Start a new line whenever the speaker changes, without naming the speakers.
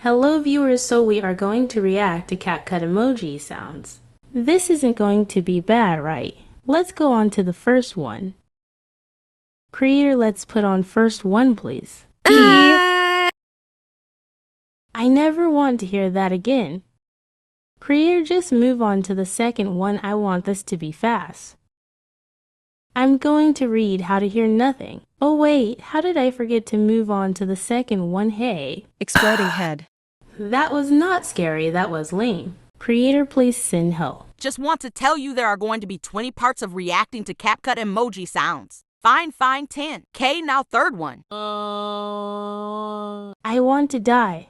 Hello viewers, so we are going to react to CapCut emoji sounds. This isn't going to be bad, right? Let's go on to the first one. Creator, let's put on first one, please. I never want to hear that again. Creator, just move on to the second one. I want this to be fast. I'm going to read how to hear nothing. Oh wait, how did I forget to move on to the second one? Hey.
Exploding head.
That was not scary, that was lame. Creator, please send help.
Just want to tell you there are going to be 20 parts of reacting to CapCut emoji sounds. Fine, 10. K, now third one.
I want to die.